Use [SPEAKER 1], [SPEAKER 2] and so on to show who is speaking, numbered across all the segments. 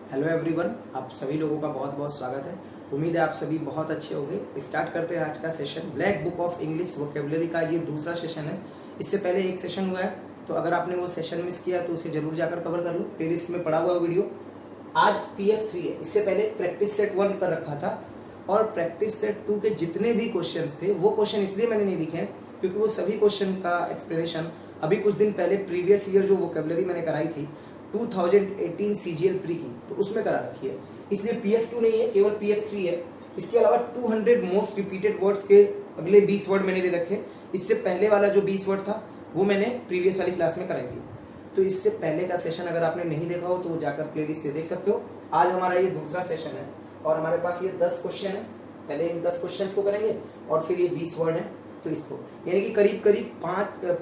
[SPEAKER 1] Hello everyone, आप सभी लोगों का बहुत बहुत स्वागत है। उम्मीद है आप सभी बहुत अच्छे होंगे। स्टार्ट करते हैं आज का session. Black book of English vocabulary का ये दूसरा सेशन है। इससे पहले एक सेशन हुआ है, तो अगर आपने वो सेशन मिस किया तो उसे जरूर जाकर कवर कर लो। प्लेलिस्ट में पड़ा हुआ वीडियो। आज PS3 है। इससे पहले प्रैक्टिस सेट 1 कर रखा था और प्रैक्टिस सेट 2 के जितने भी क्वेश्चन थे वो क्वेश्चन इसलिए मैंने नहीं लिखे हैं क्योंकि वो सभी क्वेश्चन का एक्सप्लेनेशन अभी कुछ दिन पहले प्रीवियस ईयर जो वोकेबलरी मैंने कराई थी 2018 CGL प्री की, तो उसमें करा रखी है। इसलिए PS2 नहीं है, केवल PS3 है। इसके अलावा 200 मोस्ट रिपीटेड वर्ड्स के अगले 20 वर्ड मैंने ले रखे। इससे पहले वाला जो 20 वर्ड था वो मैंने प्रीवियस वाली क्लास में कराई थी। तो इससे पहले का सेशन अगर आपने नहीं देखा हो तो वो जाकर प्लेलिस्ट से देख सकते हो। आज हमारा ये दूसरा सेशन है और हमारे पास ये 10 क्वेश्चन है। पहले इन 10 क्वेश्चन को करेंगे और फिर ये 20 वर्ड है, तो इसको यानी कि करीब करीब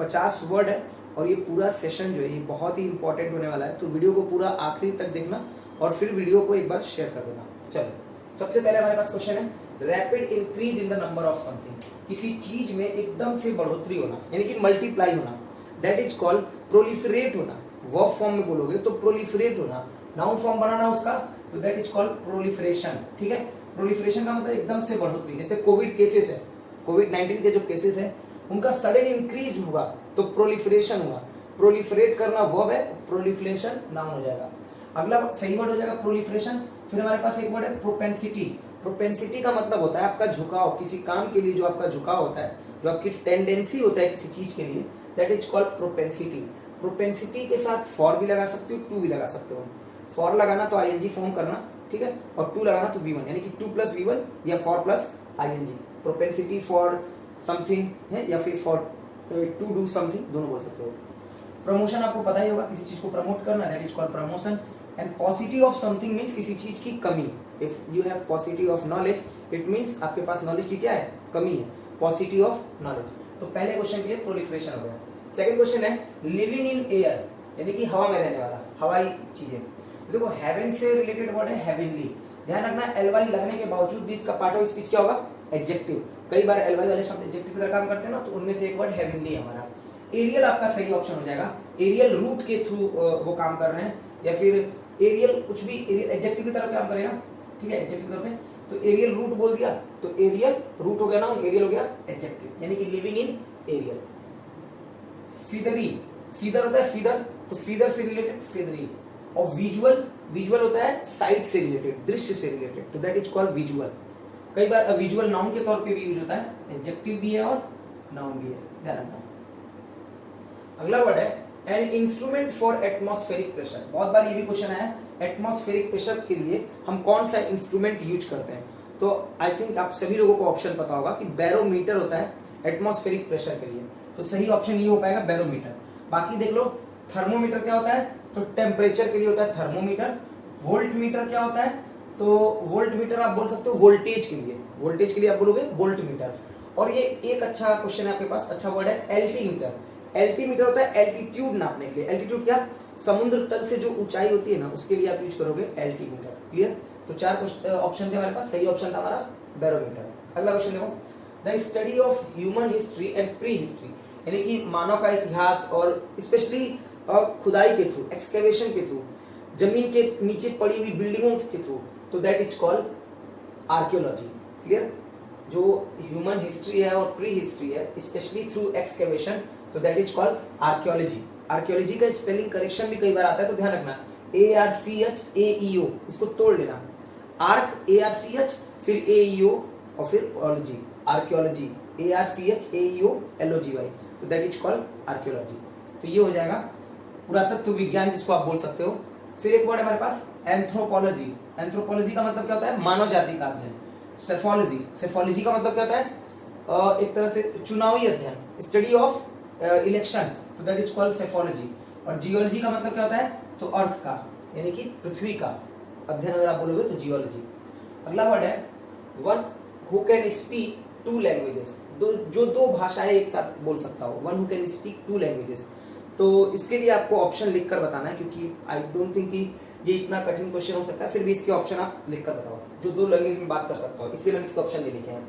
[SPEAKER 1] 50 वर्ड है। और ये पूरा सेशन जो है ये बहुत ही इंपॉर्टेंट होने वाला है, तो वीडियो को पूरा आखिरी तक देखना और फिर वीडियो को एक बार शेयर कर देना। चलो, सबसे पहले हमारे पास क्वेश्चन है rapid increase in the number of something. किसी चीज में एकदम से बढ़ोतरी होना यानी कि मल्टीप्लाई होना, दैट इज कॉल्ड प्रोलिफरेट होना। वर्ब फॉर्म में बोलोगे तो प्रोलिफरेट होना। नाउन फॉर्म बनाना उसका तो दैट इज कॉल्ड प्रोलिफरेशन। ठीक है, प्रोलिफरेशन का मतलब एकदम से बढ़ोतरी। जैसे कोविड केसेस है, कोविड-19 के जो केसेस है उनका सडन इंक्रीज हुआ तो प्रोलिफरेशन हुआ। प्रोलिफरेट करना वर्ब है, प्रोलिफरेशन नाउन हो जाएगा। अगला सही वर्ड हो जाएगा प्रोलिफरेशन। फिर हमारे पास एक वर्ड है प्रोपेंसिटी। प्रोपेंसिटी का मतलब होता है आपका झुकाव, किसी काम के लिए जो आपका झुकाव होता है, जो आपकी टेंडेंसी होता है किसी चीज के लिए, that is called propensity. Propensity के साथ फॉर भी लगा सकते हो, टू भी लगा सकते हो। फॉर लगाना तो ING फॉर्म करना, ठीक है, और टू लगाना तो V1 यानी कि 2 + V1 या 4 + ING। प्रोपेंसिटी फॉर समथिंग है या फिर फॉर टू डू समथिंग, दोनों बोल सकते हो। प्रमोशन आपको पता ही होगा, किसी चीज को प्रमोट करना, that is called promotion. And पॉसिटी of something means किसी चीज की कमी। If you have पॉसिटी of knowledge it means आपके पास नॉलेज की क्या है, कमी है। पॉसिटी ऑफ नॉलेज। तो पहले क्वेश्चन के लिए प्रोलिफरेशन हो गया। सेकंड क्वेश्चन है लिविंग इन एयर यानी कि हवा में रहने वाला, हवाई चीजें। देखो हेवन से रिलेटेड वर्ड है हेवनली। ध्यान रखना ly लगने के बावजूद भी इसका पार्ट ऑफ स्पीच क्या होगा, एडजेक्टिव। कई बार ly वाले शब्द एडजेक्टिव का काम करते हैं ना, तो उनमें से एक वर्ड हेवनली है हमारा। एरियल आपका सही ऑप्शन हो जाएगा। एरियल रूट के थ्रू वो काम कर रहे हैं, या फिर एरियल कुछ भी एडजेक्टिव की तरफ काम करेगा, ठीक है, एडजेक्टिव की तरफ में। तो एरियल रूट बोल दिया तो एरियल रूट हो गया ना, एरियल हो गया एडजेक्टिव यानी कि लिविंग इन एरियल। फीदरी, फीदर होता है फीदर, तो फीदर से रिलेटेड फीदरी। और विजुअल, विजुअल होता है साइट से रिलेटेड, दृश्य से रिलेटेड, तो दैट इज कॉल्ड विजुअल। कई बार विजुअल नाउन के तौर पे भी यूज होता है, एडजेक्टिव भी है और नाउन भी है, ध्यान रखना। अगला वर्ड है an instrument for atmospheric pressure. बहुत बार ये भी क्वेश्चन आया है एटमॉस्फेरिक प्रेशर के लिए हम कौन सा इंस्ट्रूमेंट यूज करते हैं। तो आई थिंक आप सभी लोगों को ऑप्शन पता होगा कि बैरोमीटर होता है एटमॉस्फेरिक प्रेशर के लिए, तो सही ऑप्शन ये हो पाएगा बैरोमीटर। बाकी देख लो, थर्मोमीटर क्या होता है, तो टेम्परेचर के लिए होता है थर्मोमीटर। वोल्ट मीटर क्या होता है, तो वोल्ट मीटर आप बोल सकते हो वोल्टेज के लिए, वोल्टेज के लिए आप बोलोगे वोल्ट मीटर। और ये एक अच्छा क्वेश्चन है आपके पास, अच्छा वर्ड है एल्टीमीटर। एल्टीमीटर होता है एल्टीट्यूड नापने के लिए। एल्टीट्यूड क्या, समुद्र तल से जो ऊंचाई होती है ना, उसके लिए आप यूज करोगे एल्टीमीटर। क्लियर, तो 4 ऑप्शन थे हमारे पास, सही ऑप्शन था हमारा बैरोमीटर। अगला क्वेश्चन देखो, the study of human history and pre history यानी कि मानव का इतिहास और स्पेशली खुदाई के थ्रू, एक्सकेवेशन के थ्रू, जमीन के नीचे पड़ी हुई बिल्डिंगों के थ्रू, तो that is called archaeology. Clear, जो ह्यूमन हिस्ट्री है और प्री हिस्ट्री है स्पेशली थ्रू एक्सकेवेशन, तो that is called archaeology. Archaeology का स्पेलिंग करेक्शन भी कई बार आता है, तो ध्यान रखना ARCHAEO, इसको तोड़ लेना। आर्क ARCH, फिर AEO और फिर ओलॉजी, आर्कियोलॉजी ARCHAEOLOGY, तो दैट इज कॉल्ड आर्कियोलॉजी। तो ये हो जाएगा पुरातत्व विज्ञान, जिसको आप बोल सकते हो। फिर एक वर्ड हमारे पास एंथ्रोपोलॉजी। एंथ्रोपोलॉजी का मतलब क्या होता है, मानव जाति का अध्ययन। सेफोलॉजी, सेफोलॉजी का मतलब क्या होता है, एक तरह से चुनावी अध्ययन, स्टडी ऑफ इलेक्शन, तो दैट इज कॉल्ड सेफोलॉजी। और जियोलॉजी का मतलब क्या होता है, तो अर्थ का यानी कि पृथ्वी का अध्ययन अगर आप बोलोगे तो जियोलॉजी। अगला वर्ड है one who can speak 2 languages. जो 2 भाषाएं एक साथ बोल सकता हो, one who can speak 2 languages. तो इसके लिए आपको ऑप्शन लिखकर बताना है, क्योंकि आई डोंट थिंक कि ये इतना कठिन क्वेश्चन हो सकता है। फिर भी इसके ऑप्शन आप लिखकर बताओ जो 2 लैंग्वेज में बात कर सकता हो, इसलिए मैंने इसके ऑप्शन नहीं लिखे हैं।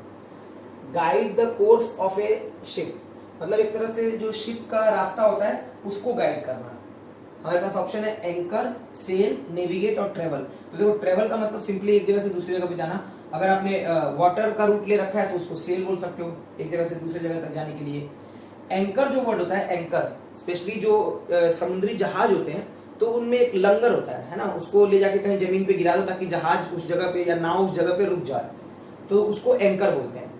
[SPEAKER 1] Guide the course of A ship, मतलब एक तरह से जो शिप का रास्ता होता है उसको गाइड करना। हमारे पास ऑप्शन है एंकर, सेल, नेविगेट और ट्रेवल। तो देखो ट्रेवल का मतलब सिंपली एक जगह से दूसरी जगह पे जाना। अगर आपने वाटर का रूट ले रखा है तो उसको सेल बोल सकते हो, एक जगह से दूसरी जगह तक जाने के लिए। एंकर जो वर्ड होता है, एंकर स्पेशली जो समुद्री जहाज होते हैं तो उनमें एक लंगर होता है ना, उसको ले जाके कहीं जमीन पे गिरा दो ताकि जहाज उस जगह पे या नाव उस जगह पे रुक जाए, तो उसको एंकर बोलते हैं।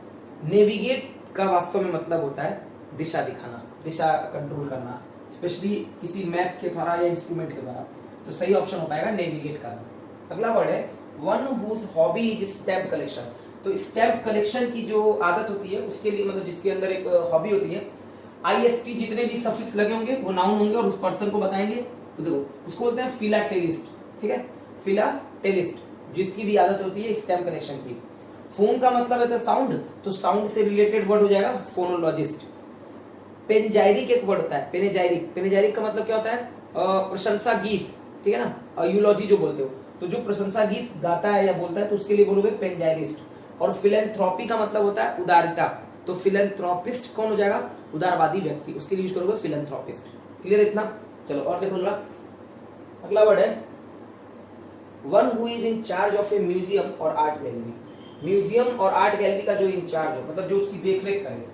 [SPEAKER 1] नेविगेट का वास्तव में मतलब होता है दिशा दिखाना, दिशा कंट्रोल करना, स्पेशली किसी मैप के द्वारा या इंस्ट्रूमेंट के द्वारा। तो सही ऑप्शन हो पाएगा नेविगेट करना। अगला वर्ड है one whose hobby is stamp collection. तो स्टैम्प कलेक्शन की जो आदत होती है उसके लिए, मतलब जिसके अंदर एक हॉबी होती है, IST जितने भी सफिक्स लगे होंगे वो नाउन होंगे और उस पर्सन को बताएंगे। तो देखो उसको बोलते हैं फिलाटेलिस्ट, ठीक है, फिलाटेलिस्ट, जिसकी भी आदत होती है स्टैम्प कलेक्शन की। फोन का मतलब है साउंड, तो साउंड से रिलेटेड वर्ड हो जाएगा फोनोलॉजिस्ट। पेनजाइरिक एक वर्ड होता है, पेनेजाइरिक। पेनेजाइरिक का मतलब क्या होता है? प्रशंसा गीत, ठीक है ना, यूलॉजी जो बोलते हो। तो जो प्रशंसा गीत गाता है या बोलता है तो उसके लिए बोलोगे पेनजाइरिस्ट। और फिलेंथ्रोपी का मतलब होता है उदारता, तो फिलेंथ्रोपिस्ट कौन हो जाएगा? उदारवादी व्यक्ति, उसके लिए यूज करोगे फिलेंथ्रोपिस्ट। क्लियर इतना? चलो और देखो अगला वर्ड है one who is in charge of A museum और आर्ट गैलरी। म्यूजियम और आर्ट गैलरी का जो इंचार्ज हो, मतलब जो उसकी देखरेख करे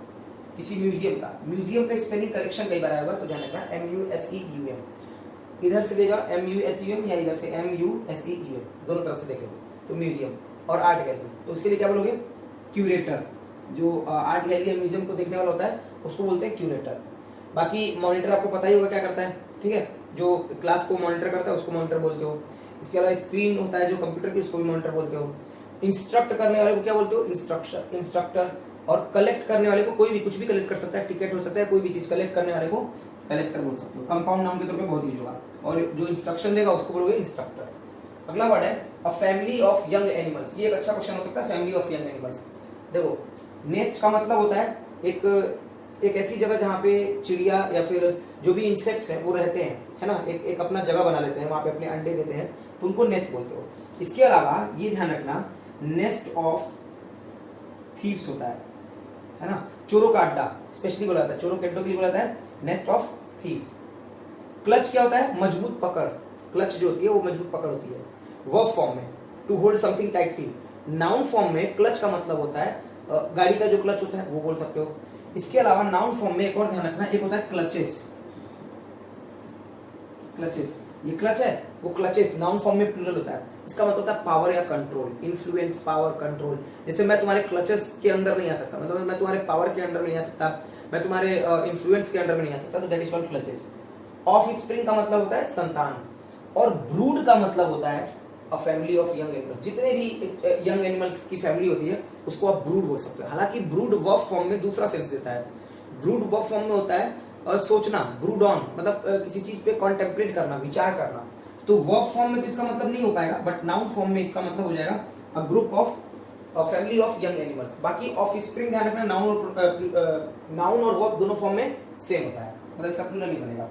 [SPEAKER 1] किसी म्यूजियम का। म्यूजियम का स्पेलिंग करेक्शन कई बार आएगा तो ध्यान रखना, MUSEUM। इधर से देगा MUSEUM या इधर से MUSEUM, दोनों तरफ से देखें तो म्यूजियम और आर्ट गैलरी। तो उसके लिए क्या बोलोगे? क्यूरेटर। जो आर्ट गैलरी या म्यूजियम को देखने वाला होता है उसको बोलते हैं क्यूरेटर। बाकी मॉनिटर आपको पता ही होगा क्या करता है, ठीक है, जो क्लास को मॉनिटर करता है उसको मॉनिटर बोलते हो। इसके अलावा स्क्रीन होता है जो कंप्यूटर की, उसको भी मॉनिटर बोलते हो। इंस्ट्रक्ट करने वाले को क्या बोलते हो? इंस्ट्रक्टर। और कलेक्ट करने वाले को कोई भी कुछ भी कलेक्ट कर सकता है, टिकट हो सकता है, कोई भी चीज कलेक्ट करने वाले को कलेक्टर बोल सकते हो। कंपाउंड नाउन के तौर पे बहुत यूज होगा। और जो इंस्ट्रक्शन देगा उसको बोलोगे इंस्ट्रक्टर। अगला वर्ड है a family of young animals. ये एक अच्छा क्वेश्चन हो सकता है, फैमिली ऑफ यंग एनिमल्स। देखो नेस्ट का मतलब होता है एक ऐसी जगह जहाँ पे चिड़िया या फिर जो भी इंसेक्ट्स हैं वो रहते हैं, है ना, एक अपना जगह बना लेते हैं, वहां पे अपने अंडे देते हैं, तो उनको नेस्ट बोलते हो। इसके अलावा ये ध्यान रखना, नेस्ट ऑफ थीव्स होता है ना, चोरों का अड्डा स्पेशली बोला जाता है, चोरों के अड्डों के लिए बोला जाता है नेस्ट ऑफ थीव्स। क्लच क्या होता है? मजबूत पकड़। क्लच जो होती है वो मजबूत पकड़ होती है। वर्ब फॉर्म में to hold something tightly. Noun form में क्लच का मतलब होता है गाड़ी का जो क्लच होता है वो बोल सकते हो। इसके अलावा नाउन फॉर्म में एक और ध्यान रखना, एक होता है क्लचेस। क्लचेस, ये क्लच है, वो क्लचेस नाउन फॉर्म में प्लूरल होता है। इसका मतलब होता है पावर या कंट्रोल, इन्फ्लुएंस, पावर, कंट्रोल। जैसे मैं तुम्हारे क्लचेस के अंदर नहीं आ सकता, मतलब मैं तुम्हारे पावर के अंडर में नहीं आ सकता, मैं तुम्हारे इन्फ्लुएंस के अंडर में नहीं आ सकता, तो that is called clutches. Of spring का मतलब होता है संतान। और ब्रूड का मतलब होता है a family of young animals. जितने भी यंग एनिमल्स की फैमिली होती है उसको आप ब्रूड बोल सकते हो। हालांकि ब्रूड वर्ब फॉर्म में दूसरा सेंस देता है। ब्रूड वर्ब फॉर्म में होता है सोचना, ब्रूड ऑन, मतलब किसी चीज पे कॉन्टेम्पलेट करना, विचार करना। तो वर्ब फॉर्म में तो इसका मतलब नहीं हो पाएगा, बट नाउन फॉर्म में इसका मतलब हो जाएगा a group of family of young animals. बाकी ऑफ स्प्रिंग ध्यान रखना, नाउन और वर्ब दोनों फॉर्म में सेम होता है, मतलब इसका प्लूरल नहीं बनेगा।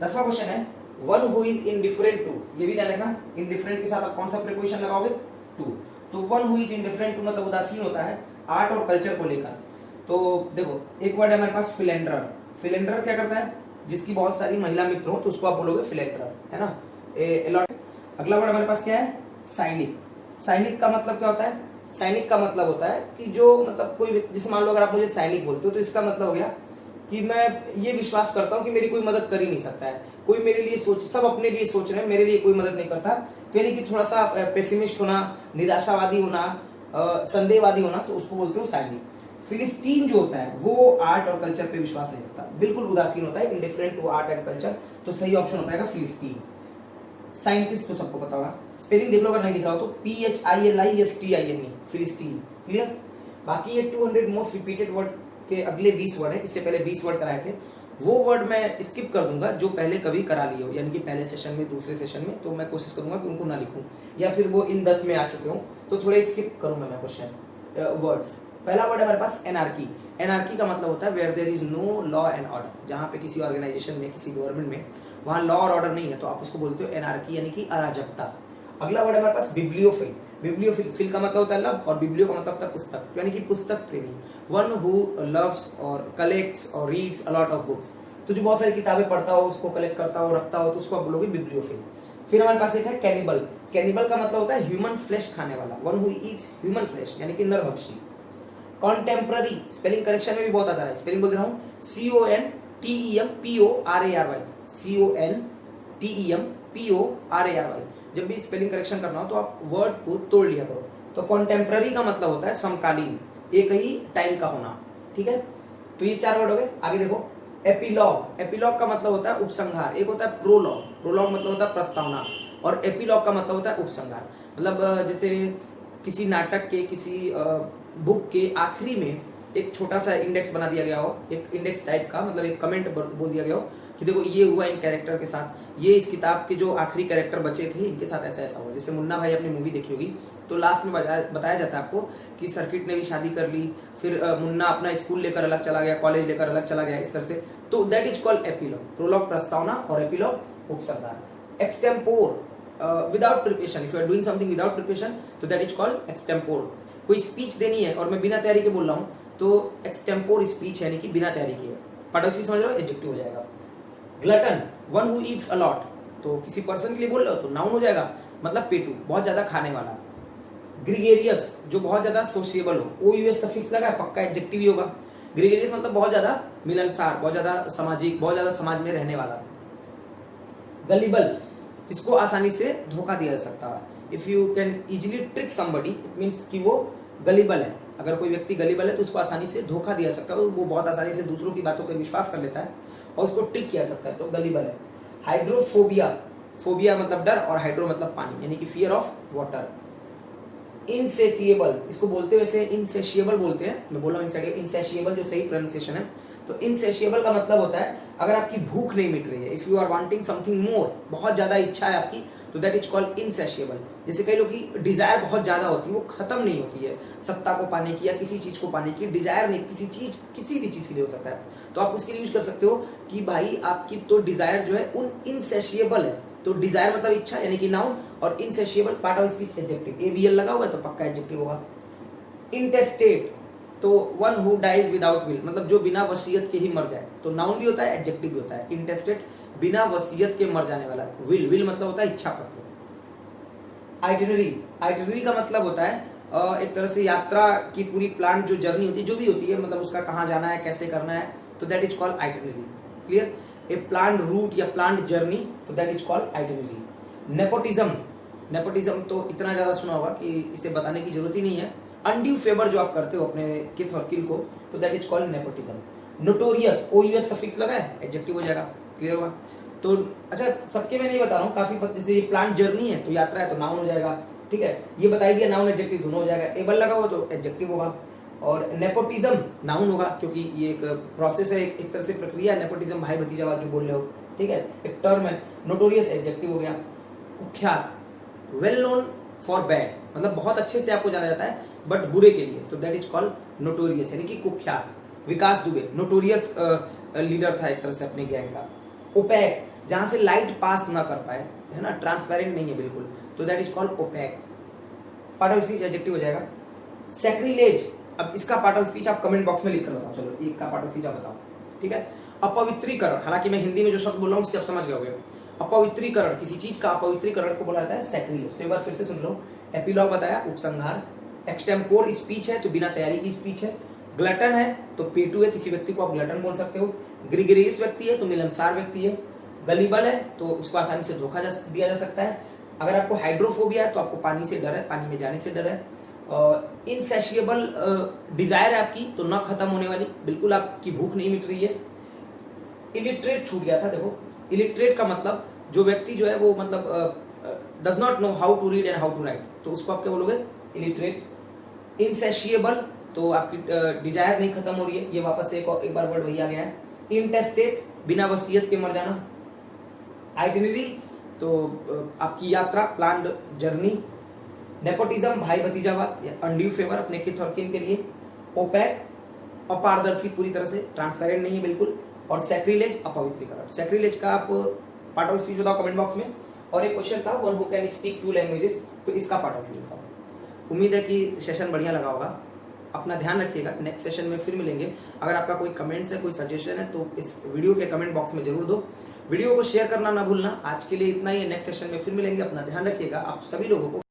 [SPEAKER 1] 10वां क्वेश्चन है one who is indifferent to. ये भी ध्यान रखना, इनडिफरेंट के साथ आप कौन सा प्रीपोजिशन लगाओगे? टू। तो one who is indifferent to मतलब उदासीन होता है आर्ट और कल्चर को लेकर। तो देखो एक वर्ड है हमारे पास फिलेंडर। फिलेंडर क्या करता है? जिसकी बहुत सारी महिला मित्र हो तो उसको आप बोलोगे फिलेंडर, है ना। अगला वर्ड हमारे पास क्या है? साइनिक। साइनिक का मतलब क्या होता है? सैनिक का मतलब होता है कि जो मतलब कोई, जैसे मान लो अगर आप मुझे सैनिक बोलते हो तो इसका मतलब हो गया कि मैं ये विश्वास करता हूँ कि मेरी कोई मदद कर ही नहीं सकता है, कोई मेरे लिए सब अपने लिए सोच रहे हैं, मेरे लिए कोई मदद नहीं करता। तो यानी कि थोड़ा सा पेसिमिस्ट होना, निराशावादी होना, संदेहवादी होना, तो उसको बोलते हो सैनिक। फिलिस्तीन जो होता है वो आर्ट और कल्चर पे विश्वास नहीं रखता, बिल्कुल उदासीन होता है, indifferent to art and culture. तो सही ऑप्शन हो पाएगा फिलिस्तीन। साइंटिस्ट तो सबको पता होगा, स्पेलिंग देख लो अगर नहीं दिख रहा हो तो PHILISTINE, फिलिस्तीन। क्लियर? बाकी ये 200 मोस्ट रिपीटेड वर्ड के अगले 20 वर्ड है, इससे पहले 20 वर्ड कराए थे, वो वर्ड मैं स्किप कर दूंगा जो पहले कभी करा लिए हो, यानी कि पहले सेशन में, दूसरे सेशन में। तो मैं कोशिश करूंगा कि उनको ना लिखूं, या फिर वो इन 10 में आ चुके हो तो थोड़े स्किप करूंगा मैं क्वेश्चन वर्ड्स। पहला वर्ड है हमारे पास एनार्की। एनार्की का मतलब होता है where there is no law and order. जहां पे किसी ऑर्गेनाइजेशन में, किसी गवर्नमेंट में वहां लॉ और ऑर्डर नहीं है तो आप उसको बोलते हो एनार्की, यानी कि अराजकता। अगला वर्ड है हमारे पास बिब्लियोफिल। बिब्लियोफिल, फिल का मतलब होता है लव और बिब्लियो का मतलब होता है पुस्तक, यानी कि पुस्तक प्रेमी, वन हु लव्स और कलेक्ट्स और reads a lot of books. तो जो बहुत सारी किताबें पढ़ता हो, उसको कलेक्ट करता हो, रखता हो, तो उसको आप बोलोगे बिब्लियोफिल। फिर हमारे पास एक है कैनिबल। कैनिबल का मतलब होता है ह्यूमन फ्लेश खाने वाला, one who eats human flesh, यानी कि नरभक्षी। कॉन्टेम्प्ररी, स्पेलिंग करेक्शन में भी बहुत आता है, स्पेलिंग बोल रहा हूँ, CONTEMPORARY, CONTEMPORARY। जब भी स्पेलिंग करेक्शन करना हो तो आप वर्ड को तोड़ लिया करो। तो कॉन्टेम्प्ररी का मतलब होता है समकालीन, एक ही टाइम का होना, ठीक है। तो ये 4 वर्ड हो गए। आगे देखो, एपिलॉग। एपिलॉग का मतलब होता है उपसंहार। एक होता है प्रोलॉग, प्रोलॉग मतलब होता है प्रस्तावना, और एपिलॉग का मतलब होता है उपसंहार। मतलब जैसे किसी नाटक के, किसी बुक के आखिरी में एक छोटा सा इंडेक्स बना दिया गया हो, एक इंडेक्स टाइप का, मतलब एक कमेंट बोल दिया गया हो कि देखो ये हुआ इन कैरेक्टर के साथ, ये इस किताब के जो आखिरी कैरेक्टर बचे थे इनके साथ ऐसा ऐसा हुआ। जैसे मुन्ना भाई अपनी मूवी देखी होगी, तो लास्ट में बताया जाता है आपको कि सर्किट ने भी शादी कर ली, फिर मुन्ना अपना स्कूल लेकर अलग चला गया, कॉलेज लेकर अलग चला गया, इस तरह से। तो that is called epilogue. Prologue प्रस्तावना और एपिलॉग उपसंहार। Extempore, without preparation, if you are doing something without preparation तो दैट इज कॉल्ड एक्सटेम्पोर। कोई स्पीच देनी है और मैं बिना तैयारी के बोल रहा हूँ तो एक्सटेम्पोर स्पीच यानी कि बिना तैयारी के। पार्ट ऑफ स्पीच समझ रहे हो, एडजेक्टिव हो जाएगा। Glutton, one who eats a lot, तो किसी पर्सन के लिए बोल रहे हो तो नाउन हो जाएगा, मतलब पेटू, बहुत ज्यादा खाने वाला। ग्रिगेरियस, जो बहुत ज्यादा सोशिएबल हो, OUS सफिक्स लगा है, पक्का एडजेक्टिव ही होगा। ग्रिगेरियस मतलब बहुत ज्यादा मिलनसार, बहुत ज्यादा सामाजिक, बहुत ज्यादा समाज में रहने वाला। गलिबल, जिसको आसानी से धोखा दिया जा सकता है। If you can easily trick somebody, it means कि वो गलिबल है। अगर कोई व्यक्ति गलिबल है तो उसको आसानी से धोखा दिया जा सकता है, वो बहुत आसानी से दूसरों की बातों पर विश्वास कर लेता है और उसको ट्रिक किया जा सकता है, तो गलिबल है। हाइड्रोफोबिया, फोबिया मतलब डर, और हाइड्रो मतलब पानी, यानी कि फियर ऑफ वाटर। इनसेटिएबल, इसको बोलते वैसे इनसेशिएबल बोलते हैं, मैं बोल रहा हूँ इनसेशिएबल जो सही प्रोनाउंसिएशन है। तो इनसेशिएबल का मतलब होता है अगर आपकी भूख नहीं मिट रही है, if you are wanting something more, बहुत ज्यादा इच्छा है आपकी, तो दैट इज कॉल्ड इनसेशिएबल। जैसे कई लोग की डिजायर बहुत ज्यादा होती है, वो खत्म नहीं होती है, सत्ता को पाने की या किसी चीज को पाने की डिजायर नहीं, किसी भी चीज के लिए हो सकता है, तो आप उसके लिए यूज कर सकते हो कि भाई आपकी तो डिजायर जो है उन इनसेशिएबल है। तो डिजायर मतलब इच्छा यानी कि नाउन, और insatiable part of speech adjective, ABL लगा हुआ है तो पक्का एडजेक्टिव होगा। इंटेस्टेट, तो one who dies without will, मतलब जो बिना वसीयत के ही मर जाए, तो नाउन भी होता है एडजेक्टिव भी होता है। इंटेस्टेट, बिना वसीयत के मर जाने वाला। विल मतलब होता है इच्छा पत्र। आइटिनरी, आइटिनरी का मतलब होता है एक तरह से यात्रा की पूरी प्लान, जो जर्नी होती है, जो भी होती है, मतलब उसका कहाँ जाना है, कैसे करना है, तो that is called itinerary. Clear? A planned route या प्लान्ड जर्नी, तो that is called itinerary. Nepotism, nepotism तो इतना ज्यादा सुना होगा कि इसे बताने की जरूरत ही नहीं है। अनड्यू फेवर जो आप करते हो अपने किथ और किल को, तो that is called nepotism. Notorious, OUS suffix लगा है, एडजेक्टिव हो जाएगा। क्लियर होगा? तो अच्छा, सबके मैं नहीं बता रहा हूँ, काफी जैसे ये प्लान जर्नी है तो यात्रा है तो नाउन हो जाएगा, ठीक है। ये बताई दिया, नाउन एडजेक्टिव दोनों हो जाएगा। एबल लगा हुआ तो एडजेक्टिव होगा, और नेपोटिज्म नाउन होगा, क्योंकि ये एक प्रोसेस है, एक तरह से प्रक्रिया है। नेपोटिज्म भाई भतीजावाद जो बोल रहे हो, ठीक है, एक टर्म है। नोटोरियस एडजेक्टिव हो गया। कुख्यात, वेल नोन फॉर बैड, मतलब बहुत अच्छे से आपको जाना जाता है बट बुरे के लिए, तो दैट इज कॉल्ड नोटोरियस, यानी कि कुख्यात। विकास दुबे नोटोरियस लीडर था एक तरह से अपने गैंग का। ओपैक, जहां से लाइट पास ना कर पाए, है ना, ट्रांसपेरेंट नहीं है बिल्कुल, तो that is called opaque. Part of speech adjective हो जाएगा। सैक्रिलेज, अब इसका पार्ट ऑफ स्पीच आप कमेंट बॉक्स में लिख कर बताओ, चलो एक का पार्ट ऑफ स्पीच आप बताओ, ठीक है। अपवित्रीकरण, हालांकि मैं हिंदी में जो शब्द बोल रहा हूँ उससे आप समझ गए होंगे। अपवित्रीकरण, किसी चीज का अपवित्रीकरण को बोला जाता है सैक्रिलेज। तो एक बार फिर से सुन लो। एपिलॉग बताया, उपसंहार। एक्सटेम्पोर स्पीच है तो बिना तैयारी की स्पीच है। ग्लटन है तो पेटू है, किसी व्यक्ति को आप ग्लटन बोल सकते हो। ग्रिगरियस व्यक्ति है तो मिलनसार व्यक्ति है। गलीबल है तो उसको आसानी से धोखा दिया जा सकता है। अगर आपको हाइड्रोफोबिया है तो आपको पानी से डर है, पानी में जाने से डर है। इनसेशिएबल डिजायर है आपकी, तो न खत्म होने वाली, बिल्कुल आपकी भूख नहीं मिट रही है। इलिटरेट छूट गया था, देखो इलिटरेट का मतलब जो व्यक्ति जो है वो मतलब does not know how to read and how to write, तो उसको आप क्या बोलोगे, इलिटरेट। इनसेशिएबल तो आपकी डिजायर नहीं खत्म हो रही है, ये वापस से एक बार वर्ड वही आ गया है। इंटेस्टेट, बिना वसीयत के मर जाना। आइटिनरी तो आपकी यात्रा, प्लान्ड जर्नी। नेपोटिज्म, भाई भतीजावाद या अनड्यू फेवर, अपने किथ और किन के लिए। ओपैक, अपारदर्शी, पूरी तरह से ट्रांसपेरेंट नहीं है बिल्कुल। और सैक्रिलेज, अपवित्रीकरण। सैक्रिलेज का आप पार्ट ऑफ स्पीच बताओ कमेंट बॉक्स में। और एक क्वेश्चन था, one who can speak 2 languages, तो इसका पार्ट ऑफ स्पीच बताओ। उम्मीद है कि सेशन बढ़िया लगा होगा। अपना ध्यान रखिएगा। नेक्स्ट सेशन में फिर मिलेंगे। अगर आपका कोई कमेंट्स है, कोई सजेशन है तो इस वीडियो के कमेंट बॉक्स में जरूर दो। वीडियो को शेयर करना ना भूलना। आज के लिए इतना ही है, नेक्स्ट सेशन में फिर मिलेंगे। अपना ध्यान रखिएगा। आप सभी लोगों को